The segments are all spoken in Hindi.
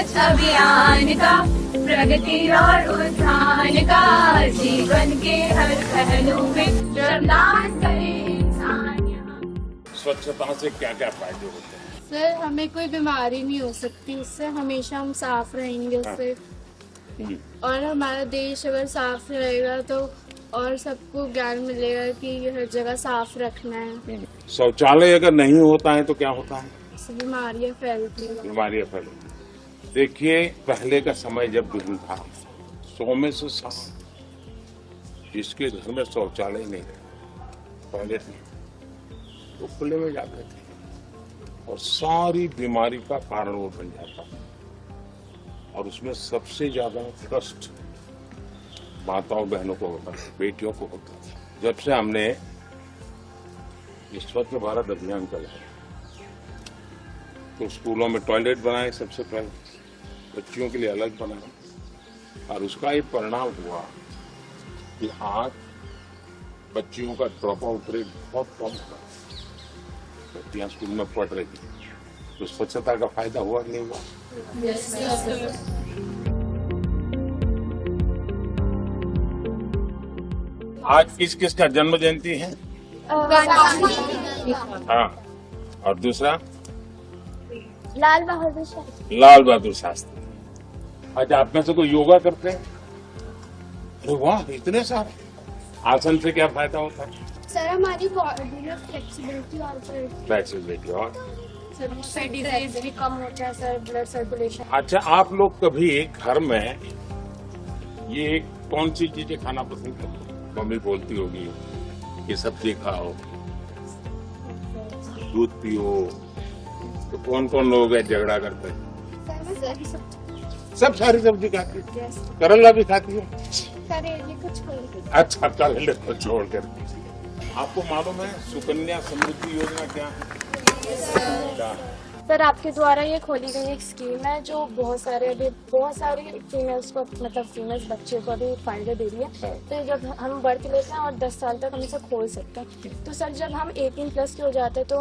स्वच्छ अभियान का, प्रगति और उत्थान का, जीवन के हर पहलू में श्रमदान करे इंसान यहाँ। स्वच्छता से क्या क्या फायदे होते हैं? सर, हमें कोई बीमारी नहीं हो सकती उससे, हमेशा हम साफ रहेंगे उससे। और हमारा देश अगर साफ रहेगा तो और सबको ज्ञान मिलेगा कि हर जगह साफ रखना है। शौचालय अगर नहीं होता है तो क्या होता है? बीमारियां फैलती हैं। बीमारियां फैलती। देखिए, पहले का समय जब बिल्कुल था, 100 में से 100 जिसके घर में शौचालय नहीं था, टॉयलेट नहीं, वो खुले में जाते थे और सारी बीमारी का कारण वो बन जाता। और उसमें सबसे ज्यादा कष्ट माताओं बहनों को होता है, बेटियों को होता है। जब से हमने स्वच्छ भारत अभियान चलाया तो स्कूलों में टॉयलेट बनाए, सबसे पहले बच्चियों के लिए अलग बनाए, और उसका ये परिणाम हुआ कि आज बच्चियों का ड्रॉप आउट रेट बहुत कम था। बच्चियां स्कूल में पढ़ रही थी, तो स्वच्छता का फायदा हुआ कि नहीं हुआ? आज किस किस का जन्म जयंती है? हाँ, और दूसरा लाल बहादुर शास्त्री। लाल बहादुर शास्त्री। आज आप में से कोई योगा करते हैं? अरे वाह, इतने सारे। आसन से क्या फायदा होता है? सर, हमारी बॉडी में फ्लेक्सिबिलिटी और फ्लेक्सिबिलिटी और डिजीज भी कम होता है सर, ब्लड सर्कुलेशन। अच्छा, आप लोग कभी घर में ये कौन सी चीजें खाना पसंद करते हैं? मम्मी बोलती होगी कि सब्जी खाओ, दूध पियो, तो कौन कौन लोग हैं झगड़ा करते हैं? सब सारी सब्जी खाती है। करेला भी खाती है? करेले को छोड़। अच्छा, करेले को छोड़ कर। आपको मालूम है सुकन्या समृद्धि योजना क्या है? सर, आपके द्वारा ये खोली गई एक स्कीम है जो बहुत सारे फीमेल्स को, मतलब फीमेल्स बच्चे को अभी फायदा दे रही है। तो जब हम बर्थ लेते हैं और 10 साल तक हम इसे खोल सकते हैं। तो सर, जब हम 18+ के हो जाते हैं तो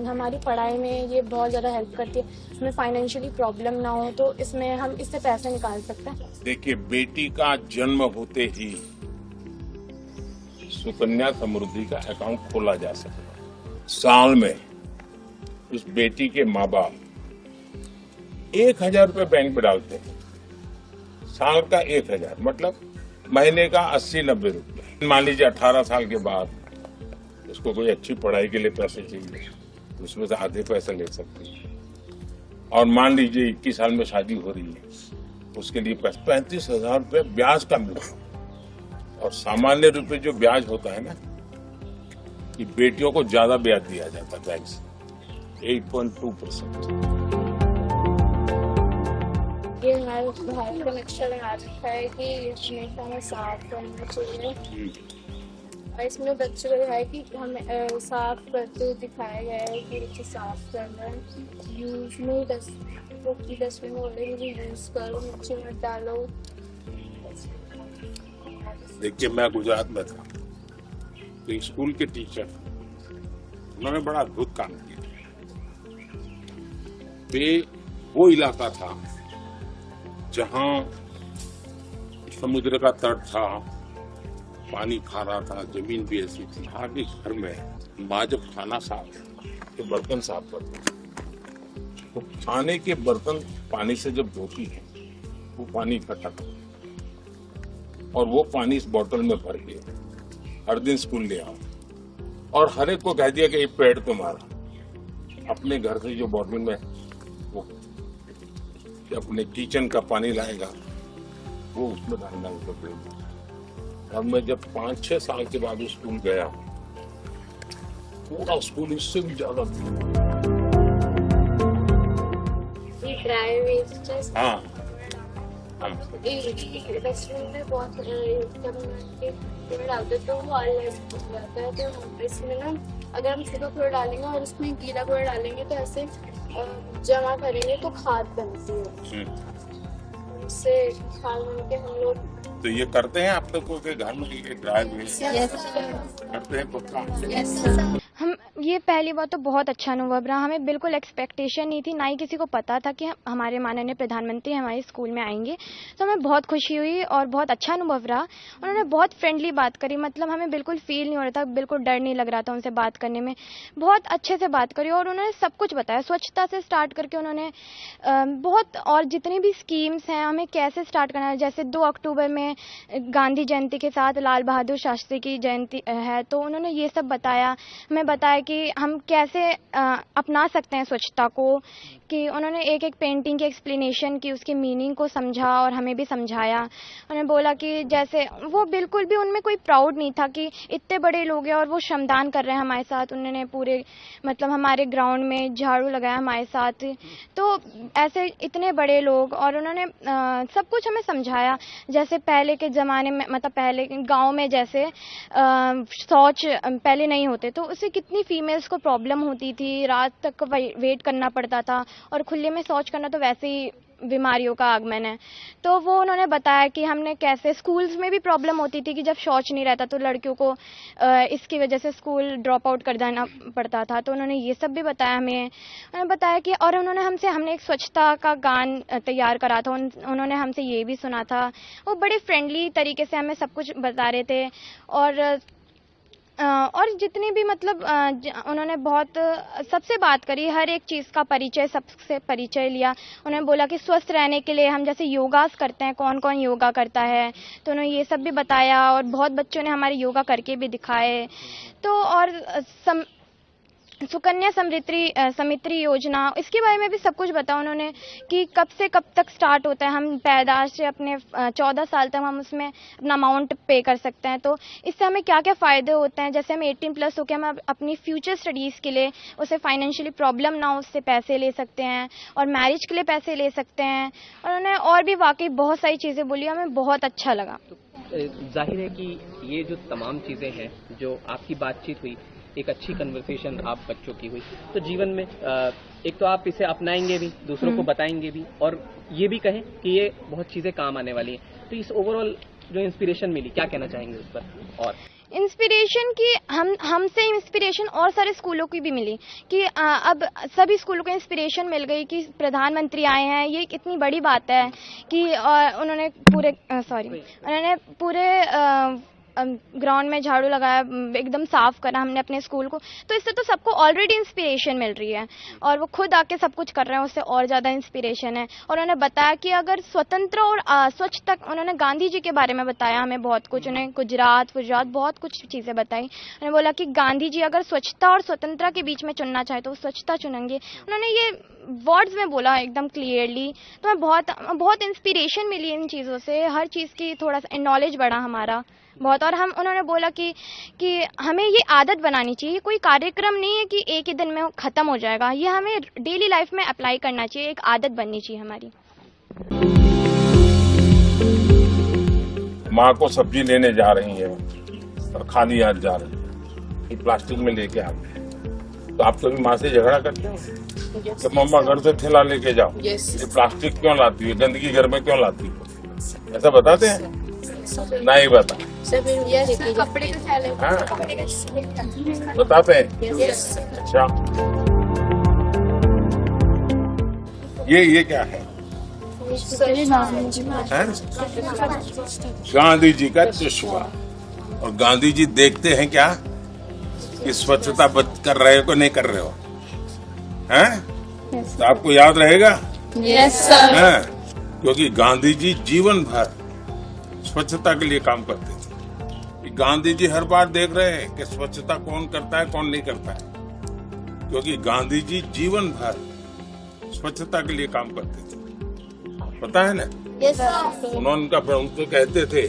हमारी पढ़ाई में ये बहुत ज़्यादा हेल्प करती है। हमें फाइनेंशियली प्रॉब्लम ना हो तो इसमें हम इससे पैसे निकाल सकते हैं। देखिए, बेटी का जन्म होते ही सुकन्या समृद्धि का अकाउंट खोला जा सकता है। साल में उस बेटी के माँ बाप 1000 रुपये बैंक में डालते हैं। साल का 1000 मतलब महीने का 80-90 रुपये। मान लीजिए 18 साल के बाद उसको कोई अच्छी पढ़ाई के लिए पैसे चाहिए तो उसमें से आधे पैसे ले सकती है। और मान लीजिए 21 साल में शादी हो रही है, उसके लिए 35,000 रुपये ब्याज का मिलेगा। और सामान्य रूप जो ब्याज होता है ना, कि बेटियों को ज्यादा ब्याज दिया जाता है बैंक से, 8.2%। ये हमारे भारत का नक्शा लगा रखा है कि हमेशा हमें साफ करना चाहिए। और इसमें बच्चों को है कि हमें साफ करते हुए दिखाया गया है कि बच्चे साफ करना है। यूज में डस्टबिन बोलेंगे यूज करो, नीचे मत डालो। देखिए, मैं गुजरात में था तो स्कूल के टीचर, उन्होंने बड़ा अद्भुत काम किया। वो इलाका था जहां समुद्र का तट था, पानी खारा था, जमीन भी ऐसी थी। आगे घर में माँ जब खाना साफ तो बर्तन साफ करती, तो खाने के बर्तन पानी से जब धोती है वो पानी इकट्ठा करती और वो पानी इस बोतल में भर के हर दिन स्कूल ले आओ। और हर एक को कह दिया कि ये पेड़ तुम्हारा, अपने घर से जो बोतल में वो अपने किचन का पानी लाएगा वो उसमें डालना उसको। और मैं जब 5-6 साल के बाद उस स्कूल गया, पूरा स्कूल इससे भी ज्यादा ड्राई वेस्टेज। हाँ, डस्टबिन में बहुत डालते तो वो ऑलरेडी हो जाता है। तो इसमें ना अगर हम सूखा कूड़ा डालेंगे और उसमें गीला कूड़ा डालेंगे तो ऐसे जमा करेंगे तो खाद बनती है। उससे खाद बन के हम लोग। तो ये करते हैं आप लोगों के घर में ड्राई वेस्ट करते हैं पक्का? हम ये पहली बात तो बहुत अच्छा अनुभव रहा। हमें बिल्कुल एक्सपेक्टेशन नहीं थी, ना ही किसी को पता था कि हमारे माननीय प्रधानमंत्री हमारे स्कूल में आएंगे। तो हमें बहुत खुशी हुई और बहुत अच्छा अनुभव रहा। उन्होंने बहुत फ्रेंडली बात करी, मतलब हमें बिल्कुल फील नहीं हो रहा था, बिल्कुल डर नहीं लग रहा था उनसे बात करने में। बहुत अच्छे से बात करी और उन्होंने सब कुछ बताया, स्वच्छता से स्टार्ट करके उन्होंने बहुत, और जितनी भी स्कीम्स हैं हमें कैसे स्टार्ट करना है। जैसे 2 अक्टूबर में गांधी जयंती के साथ लाल बहादुर शास्त्री की जयंती है, तो उन्होंने ये सब बताया, हमें बताया कि हम कैसे अपना सकते हैं स्वच्छता को, कि उन्होंने एक एक पेंटिंग की एक्सप्लेनेशन की, उसकी मीनिंग को समझा और हमें भी समझाया। उन्होंने बोला कि जैसे वो बिल्कुल भी उनमें कोई प्राउड नहीं था कि इतने बड़े लोग हैं और वो श्रमदान कर रहे हैं हमारे साथ। उन्होंने पूरे मतलब हमारे ग्राउंड में झाड़ू लगाया हमारे साथ, तो ऐसे इतने बड़े लोग, और उन्होंने सब कुछ हमें समझाया। जैसे पहले के ज़माने में, मतलब पहले गाँव में जैसे शौच पहले नहीं होते, तो उससे कितनी फीमेल्स को प्रॉब्लम होती थी, रात तक वेट करना पड़ता था, और खुले में शौच करना तो वैसे ही बीमारियों का आगमन है। तो वो उन्होंने बताया कि हमने कैसे, स्कूल्स में भी प्रॉब्लम होती थी कि जब शौच नहीं रहता तो लड़कियों को इसकी वजह से स्कूल ड्रॉप आउट कर देना पड़ता था। तो उन्होंने ये सब भी बताया हमें। उन्होंने बताया कि, और उन्होंने हमने एक स्वच्छता का गान तैयार करा था, उन्होंने हमसे ये भी सुना था। वो बड़े फ्रेंडली तरीके से हमें सब कुछ बता रहे थे। और जितने भी मतलब उन्होंने बहुत सबसे बात करी, हर एक चीज़ का परिचय, सबसे परिचय लिया। उन्होंने बोला कि स्वस्थ रहने के लिए हम जैसे योगास करते हैं, कौन कौन योगा करता है, तो उन्होंने ये सब भी बताया। और बहुत बच्चों ने हमारे योगा करके भी दिखाए। तो और सुकन्या समृद्धि योजना, इसके बारे में भी सब कुछ बताया उन्होंने कि कब से कब तक स्टार्ट होता है। हम पैदाइश से अपने 14 साल तक हम उसमें अपना अमाउंट पे कर सकते हैं, तो इससे हमें क्या क्या फ़ायदे होते हैं। जैसे हम 18+ होकर हम अपनी फ्यूचर स्टडीज़ के लिए, उसे फाइनेंशियली प्रॉब्लम ना हो, उससे पैसे ले सकते हैं, और मैरिज के लिए पैसे ले सकते हैं। और उन्होंने और भी वाकई बहुत सारी चीज़ें बोली, हमें बहुत अच्छा लगा। जाहिर है कि ये जो तमाम चीज़ें हैं, जो आपकी बातचीत हुई, एक अच्छी कन्वर्सेशन आप बच्चों की हुई, तो जीवन में एक तो आप इसे अपनाएंगे भी, दूसरों को बताएंगे भी, और ये भी कहें कि ये बहुत चीज़ें काम आने वाली हैं। तो इस ओवरऑल जो इंस्पिरेशन मिली, क्या कहना चाहेंगे उस पर? और इंस्पिरेशन की हमसे इंस्पिरेशन और सारे स्कूलों की भी मिली कि अब सभी स्कूलों को इंस्पिरेशन मिल गई कि प्रधानमंत्री आए हैं, ये कितनी बड़ी बात है कि उन्होंने पूरे ग्राउंड में झाड़ू लगाया, एकदम साफ करा हमने अपने स्कूल को। तो इससे तो सबको ऑलरेडी इंस्पिरेशन मिल रही है, और वो खुद आके सब कुछ कर रहे हैं, उससे और ज़्यादा इंस्पिरेशन है। और उन्होंने बताया कि अगर स्वतंत्र और स्वच्छ तक, उन्होंने गांधी जी के बारे में बताया हमें बहुत कुछ, उन्हें गुजरात बहुत कुछ चीज़ें बताई। उन्होंने बोला कि गांधी जी अगर स्वच्छता और स्वतंत्रता के बीच में चुनना चाहे तो वो स्वच्छता चुनेंगे। उन्होंने ये वर्ड्स में बोला एकदम क्लियरली। तो मैं बहुत इंस्पिरेशन मिली इन चीज़ों से, हर चीज़ की थोड़ा सा नॉलेज बढ़ा हमारा बहुत। और उन्होंने बोला कि हमें ये आदत बनानी चाहिए, कोई कार्यक्रम नहीं है कि एक ही दिन में ख़त्म हो जाएगा, ये हमें डेली लाइफ में अप्लाई करना चाहिए, एक आदत बननी चाहिए हमारी। माँ को सब्जी लेने जा रही है और खाली हाथ जा रही है, प्लास्टिक में लेके आ गए, तो आप कभी माँ से झगड़ा करते हो तो मम्मा घर से थैला लेके जाओ, ये प्लास्टिक क्यों लाती है, गंदगी घर में क्यों लाती है, ऐसा बताते हैं? नहीं बता, कपड़े के थैले बताते हैं। अच्छा, ये क्या है? गांधी जी का चश्मा। और गांधी जी देखते हैं क्या कि स्वच्छता कर रहे हो कि नहीं कर रहे हो, हैं? तो आपको याद रहेगा? Yes sir. क्योंकि गांधी जी जीवन भर स्वच्छता के लिए काम करते थे। गांधी जी हर बार देख रहे हैं कि स्वच्छता कौन करता है कौन नहीं करता है, क्योंकि गांधी जी जीवन भर स्वच्छता के लिए काम करते थे, पता है ना? Yes sir. उनको कहते थे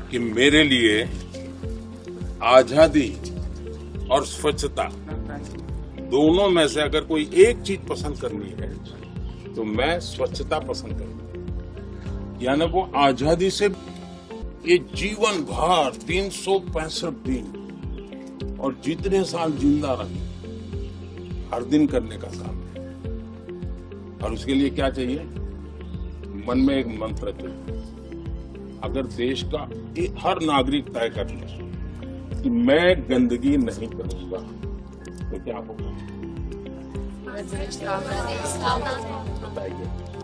कि मेरे लिए आजादी और स्वच्छता दोनों में से अगर कोई एक चीज पसंद करनी है तो मैं स्वच्छता पसंद करूंगा। यानी वो आजादी से ये जीवन भर 365 दिन और जितने साल जिंदा रहे, हर दिन करने का काम है। और उसके लिए क्या चाहिए? मन में एक मंत्र चाहिए। अगर देश का हर नागरिक तय कर ले कि मैं गंदगी नहीं करूंगा तो क्या होगा? बताइए।